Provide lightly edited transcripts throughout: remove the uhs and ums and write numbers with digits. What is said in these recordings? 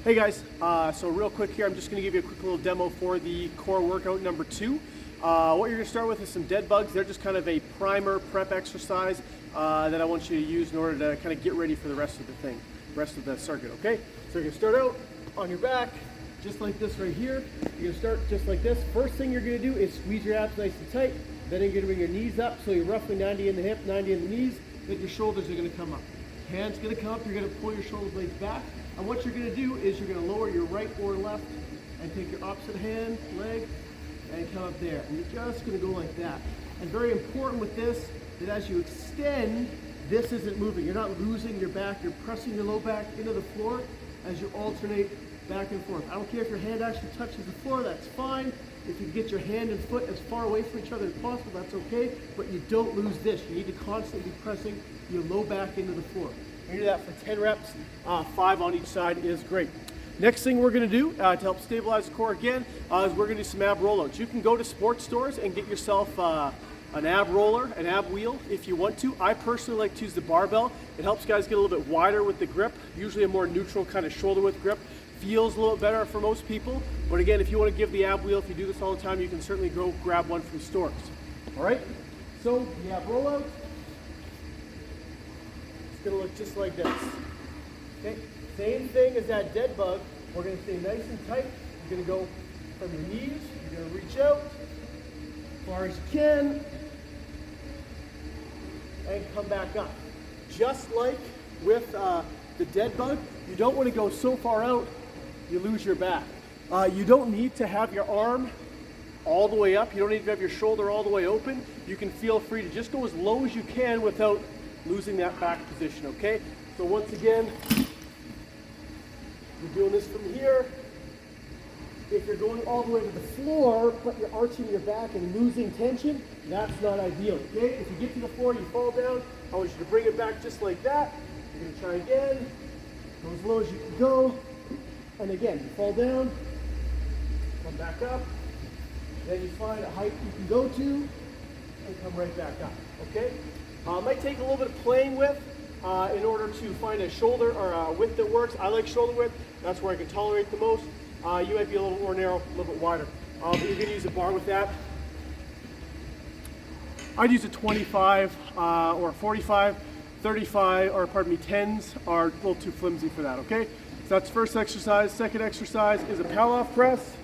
Hey guys, so real quick here, I'm just going to give you a quick little demo for the core workout number 2. What you're going to start with is some dead bugs. They're just kind of a primer prep exercise that I want you to use in order to kind of get ready for the rest of the circuit, okay? So you're going to start out on your back, just like this right here. You're going to start just like this. First thing you're going to do is squeeze your abs nice and tight. Then you're going to bring your knees up, so you're roughly 90 in the hip, 90 in the knees. Then your shoulders are going to come up. Hands going to come up, you're going to pull your shoulder blades back. And what you're going to do is you're going to lower your right or left and take your opposite hand, leg, and come up there. And you're just going to go like that. And very important with this, that as you extend, this isn't moving. You're not losing your back. You're pressing your low back into the floor as you alternate back and forth. I don't care if your hand actually touches the floor, that's fine. If you get your hand and foot as far away from each other as possible, that's okay. But you don't lose this. You need to constantly be pressing your low back into the floor. You do that for 10 reps, 5 on each side is great. Next thing we're going to do to help stabilize the core again is we're going to do some ab rollouts. You can go to sports stores and get yourself an ab roller, an ab wheel if you want to. I personally like to use the barbell. It helps guys get a little bit wider with the grip, usually a more neutral kind of shoulder width grip. Feels a little bit better for most people, but again, if you want to give the ab wheel, if you do this all the time, you can certainly go grab one from stores. All right, so the ab rollout. Gonna look just like this. Okay, same thing as that dead bug. We're gonna stay nice and tight. You're gonna go from your knees. You're gonna reach out as far as you can and come back up. Just like with the dead bug, you don't want to go so far out you lose your back. You don't need to have your arm all the way up. You don't need to have your shoulder all the way open. You can feel free to just go as low as you can without losing that back position, okay? So once again, you're doing this from here. If you're going all the way to the floor, but you're arching your back and losing tension, that's not ideal, okay? If you get to the floor, you fall down, I want you to bring it back just like that. You're gonna try again, go as low as you can go. And again, you fall down, come back up, then you find a height you can go to, and come right back up, okay? Might take a little bit of playing with in order to find a shoulder or a width that works. I like shoulder width. That's where I can tolerate the most. You might be a little more narrow, a little bit wider. But you're going to use a bar with that. I'd use a 25 or 45, 35, or pardon me, 10s are a little too flimsy for that, okay? So that's first exercise. Second exercise is a pal-off press.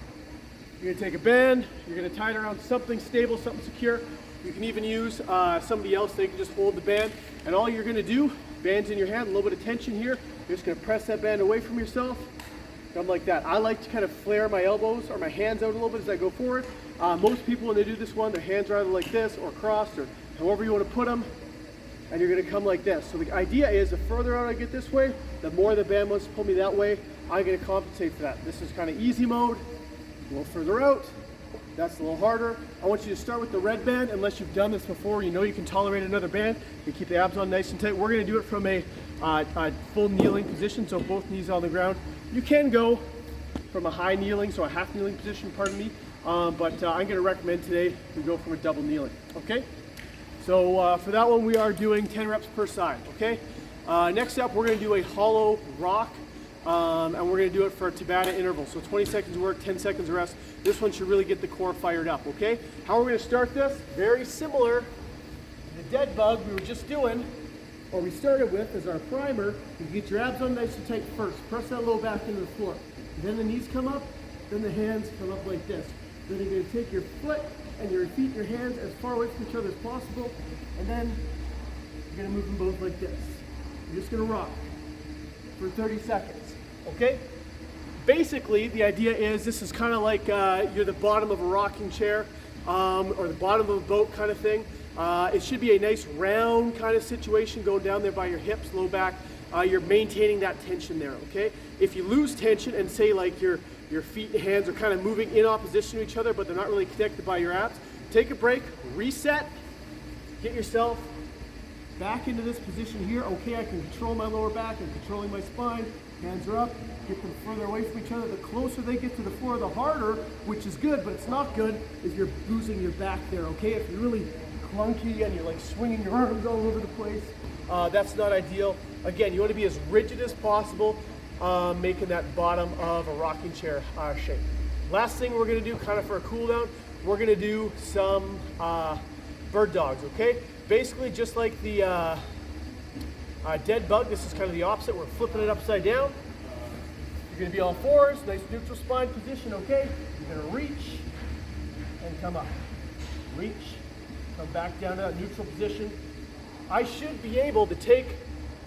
You're going to take a band. You're going to tie it around something stable, something secure. You can even use somebody else. They can just hold the band, and all you're going to do, band's in your hand, a little bit of tension here. You're just going to press that band away from yourself. Come like that. I like to kind of flare my elbows or my hands out a little bit as I go forward. Most people, when they do this one, their hands are either like this or crossed or however you want to put them, and you're going to come like this. So the idea is the further out I get this way, the more the band wants to pull me that way. I'm going to compensate for that. This is kind of easy mode. A little further out. That's a little harder. I want you to start with the red band. Unless you've done this before, you know you can tolerate another band. You keep the abs on nice and tight. We're going to do it from a full kneeling position, so both knees on the ground. You can go from a high kneeling, so a half kneeling position, pardon me, but I'm going to recommend today we go from a double kneeling, okay? So for that one, we are doing 10 reps per side, okay? Next up, we're going to do a hollow rock. And we're going to do it for a Tabata interval. So 20 seconds work, 10 seconds rest. This one should really get the core fired up, okay? How we're going to start this? Very similar to the dead bug we were just doing, or we started with as our primer. You get your abs on nice and tight first. Press that low back into the floor. Then the knees come up, then the hands come up like this. Then you're going to take your foot and your feet and your hands as far away from each other as possible, and then you're going to move them both like this. You're just going to rock for 30 seconds. Okay? Basically, the idea is this is kind of like you're the bottom of a rocking chair or the bottom of a boat kind of thing. It should be a nice round kind of situation going down there by your hips, low back. You're maintaining that tension there, okay? If you lose tension and say like your feet and hands are kind of moving in opposition to each other, but they're not really connected by your abs, take a break, reset, get yourself back into this position here. Okay, I can control my lower back, I'm controlling my spine. Hands are up, get them further away from each other. The closer they get to the floor, the harder, which is good, but it's not good if you're losing your back there, okay? If you're really clunky and you're like swinging your arms all over the place, that's not ideal. Again, you want to be as rigid as possible. making that bottom of a rocking chair shape. Last thing we're gonna do, kind of for a cool down, we're gonna do some bird dogs, okay? Basically just like the dead bug, this is kind of the opposite. We're flipping it upside down. You're gonna be on fours, nice neutral spine position, okay? You're gonna reach and come up. Reach, come back down to that neutral position. I should be able to take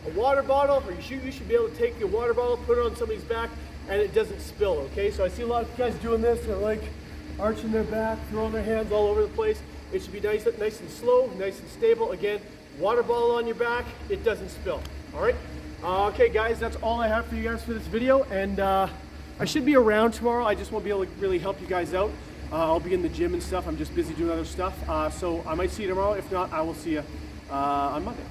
a water bottle, or you should be able to take your water bottle, put it on somebody's back, and it doesn't spill, okay? So I see a lot of guys doing this, they're like arching their back, throwing their hands all over the place. It should be nice and slow, nice and stable. Again, water bottle on your back, it doesn't spill, all right? Okay guys, that's all I have for you guys for this video, and I should be around tomorrow. I just won't be able to really help you guys out. I'll be in the gym and stuff. I'm just busy doing other stuff. So I might see you tomorrow. If not, I will see you on Monday.